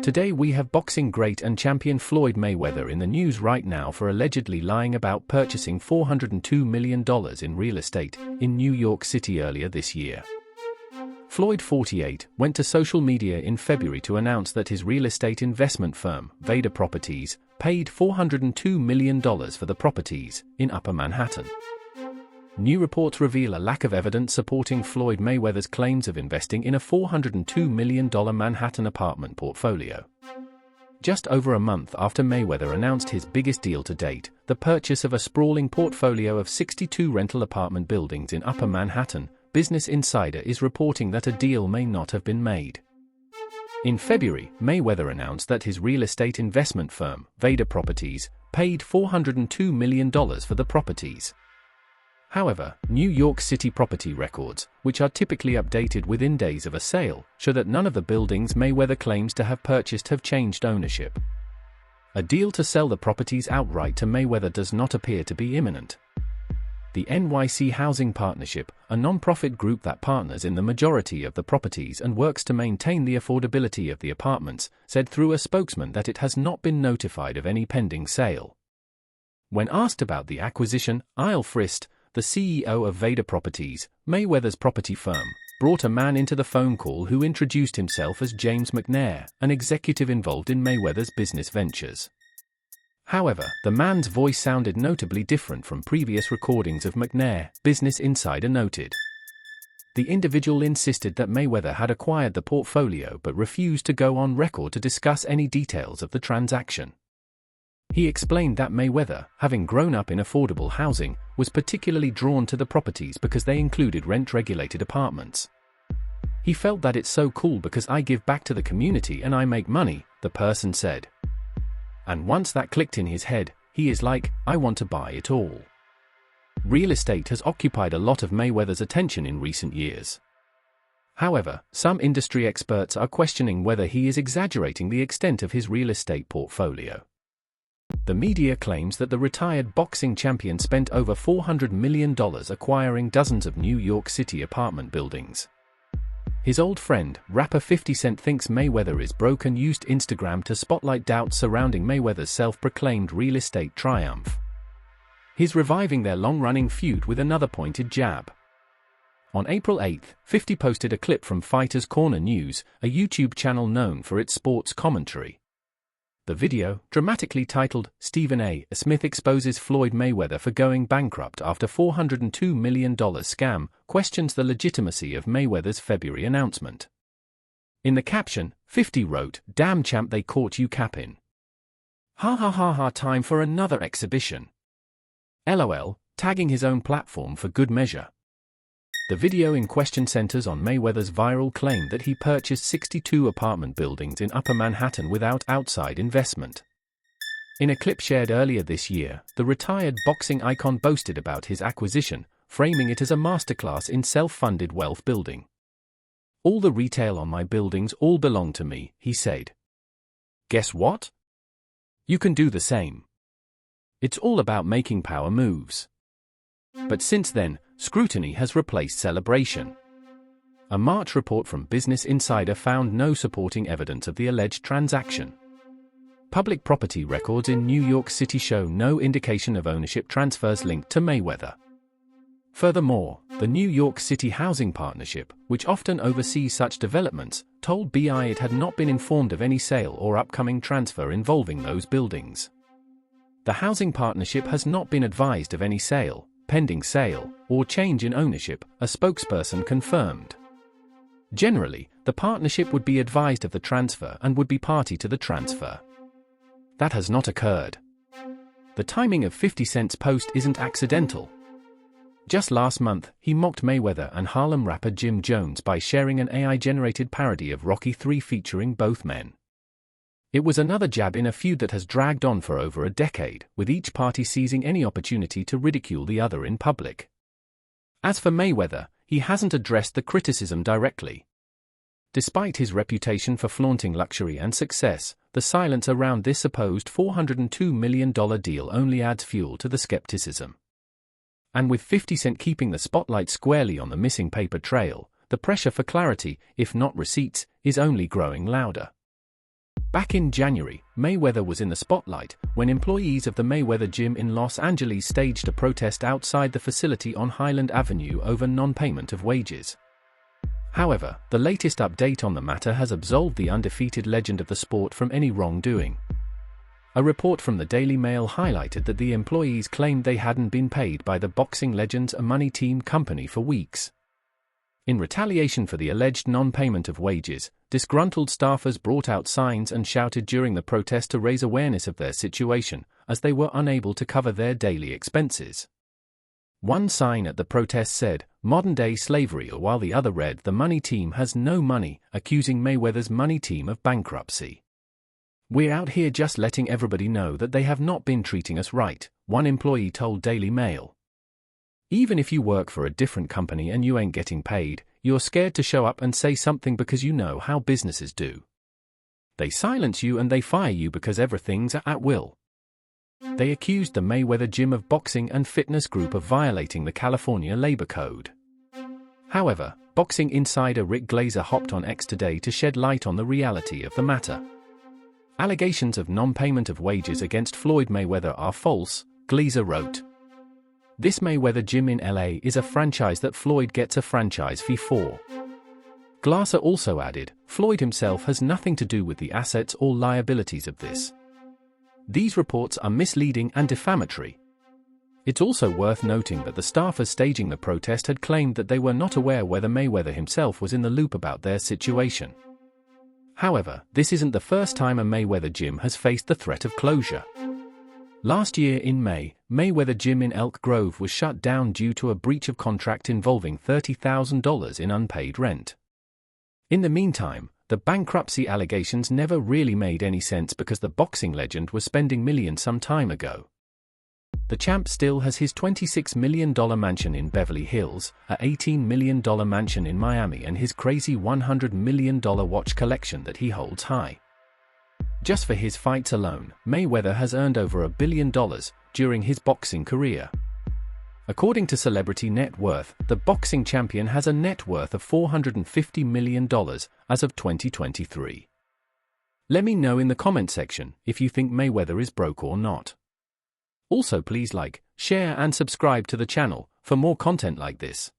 Today we have boxing great and champion Floyd Mayweather in the news right now for allegedly lying about purchasing $402 million in real estate in New York City earlier this year. Floyd, 48, went to social media in February to announce that his real estate investment firm, Vader Properties, paid $402 million for the properties in Upper Manhattan. New reports reveal a lack of evidence supporting Floyd Mayweather's claims of investing in a $402 million Manhattan apartment portfolio. Just over a month after Mayweather announced his biggest deal to date, the purchase of a sprawling portfolio of 62 rental apartment buildings in Upper Manhattan, Business Insider is reporting that a deal may not have been made. In February, Mayweather announced that his real estate investment firm, Vader Properties, paid $402 million for the properties. However, New York City property records, which are typically updated within days of a sale, show that none of the buildings Mayweather claims to have purchased have changed ownership. A deal to sell the properties outright to Mayweather does not appear to be imminent. The NYC Housing Partnership, a non-profit group that partners in the majority of the properties and works to maintain the affordability of the apartments, said through a spokesman that it has not been notified of any pending sale. When asked about the acquisition, Al Frist, the CEO of Vader Properties, Mayweather's property firm, brought a man into the phone call who introduced himself as James McNair, an executive involved in Mayweather's business ventures. However, the man's voice sounded notably different from previous recordings of McNair, Business Insider noted. The individual insisted that Mayweather had acquired the portfolio but refused to go on record to discuss any details of the transaction. He explained that Mayweather, having grown up in affordable housing, was particularly drawn to the properties because they included rent-regulated apartments. He felt that it's so cool because I give back to the community and I make money, the person said. And once that clicked in his head, he is like, I want to buy it all. Real estate has occupied a lot of Mayweather's attention in recent years. However, some industry experts are questioning whether he is exaggerating the extent of his real estate portfolio. The media claims that the retired boxing champion spent over $400 million acquiring dozens of New York City apartment buildings. His old friend, rapper 50 Cent, thinks Mayweather is broke and used Instagram to spotlight doubts surrounding Mayweather's self-proclaimed real estate triumph. He's reviving their long-running feud with another pointed jab. On April 8, 50 posted a clip from Fighters Corner News, a YouTube channel known for its sports commentary. The video, dramatically titled, Stephen A. Smith exposes Floyd Mayweather for going bankrupt after $402 million scam, questions the legitimacy of Mayweather's February announcement. In the caption, 50 wrote, "Damn champ, they caught you capping. Ha ha ha ha, time for another exhibition. LOL, tagging his own platform for good measure." The video in question centers on Mayweather's viral claim that he purchased 62 apartment buildings in Upper Manhattan without outside investment. In a clip shared earlier this year, the retired boxing icon boasted about his acquisition, framing it as a masterclass in self-funded wealth building. "All the retail on my buildings all belong to me," he said. "Guess what? You can do the same. It's all about making power moves." But since then, scrutiny has replaced celebration. A March report from Business Insider found no supporting evidence of the alleged transaction. Public property records in New York City show no indication of ownership transfers linked to Mayweather. Furthermore, the New York City Housing Partnership, which often oversees such developments, told BI it had not been informed of any sale or upcoming transfer involving those buildings. The Housing Partnership has not been advised of any sale, pending sale, or change in ownership, a spokesperson confirmed. Generally, the partnership would be advised of the transfer and would be party to the transfer. That has not occurred. The timing of 50 Cent's post isn't accidental. Just last month, he mocked Mayweather and Harlem rapper Jim Jones by sharing an AI-generated parody of Rocky III featuring both men. It was another jab in a feud that has dragged on for over a decade, with each party seizing any opportunity to ridicule the other in public. As for Mayweather, he hasn't addressed the criticism directly. Despite his reputation for flaunting luxury and success, the silence around this supposed $402 million deal only adds fuel to the skepticism. And with 50 Cent keeping the spotlight squarely on the missing paper trail, the pressure for clarity, if not receipts, is only growing louder. Back in January, Mayweather was in the spotlight when employees of the Mayweather gym in Los Angeles staged a protest outside the facility on Highland Avenue over non-payment of wages. However, the latest update on the matter has absolved the undefeated legend of the sport from any wrongdoing. A report from the Daily Mail highlighted that the employees claimed they hadn't been paid by the boxing legend's money team company for weeks. In retaliation for the alleged non-payment of wages, disgruntled staffers brought out signs and shouted during the protest to raise awareness of their situation, as they were unable to cover their daily expenses. One sign at the protest said, "Modern-day slavery," while the other read, "The money team has no money," accusing Mayweather's money team of bankruptcy. "We're out here just letting everybody know that they have not been treating us right," one employee told Daily Mail. "Even if you work for a different company and you ain't getting paid, you're scared to show up and say something because you know how businesses do. They silence you and they fire you because everything's at will." They accused the Mayweather Gym of Boxing and Fitness Group of violating the California Labor Code. However, boxing insider Rick Glazer hopped on X today to shed light on the reality of the matter. "Allegations of non-payment of wages against Floyd Mayweather are false," Glazer wrote. "This Mayweather gym in LA is a franchise that Floyd gets a franchise fee for." Glazer also added, "Floyd himself has nothing to do with the assets or liabilities of this. These reports are misleading and defamatory." It's also worth noting that the staffers staging the protest had claimed that they were not aware whether Mayweather himself was in the loop about their situation. However, this isn't the first time a Mayweather gym has faced the threat of closure. Last year in May, Mayweather Gym in Elk Grove was shut down due to a breach of contract involving $30,000 in unpaid rent. In the meantime, the bankruptcy allegations never really made any sense because the boxing legend was spending millions some time ago. The champ still has his $26 million mansion in Beverly Hills, a $18 million mansion in Miami, and his crazy $100 million watch collection that he holds high. Just for his fights alone, Mayweather has earned over $1 billion during his boxing career. According to Celebrity Net Worth, the boxing champion has a net worth of $450 million as of 2023. Let me know in the comment section if you think Mayweather is broke or not. Also, please like, share and subscribe to the channel for more content like this.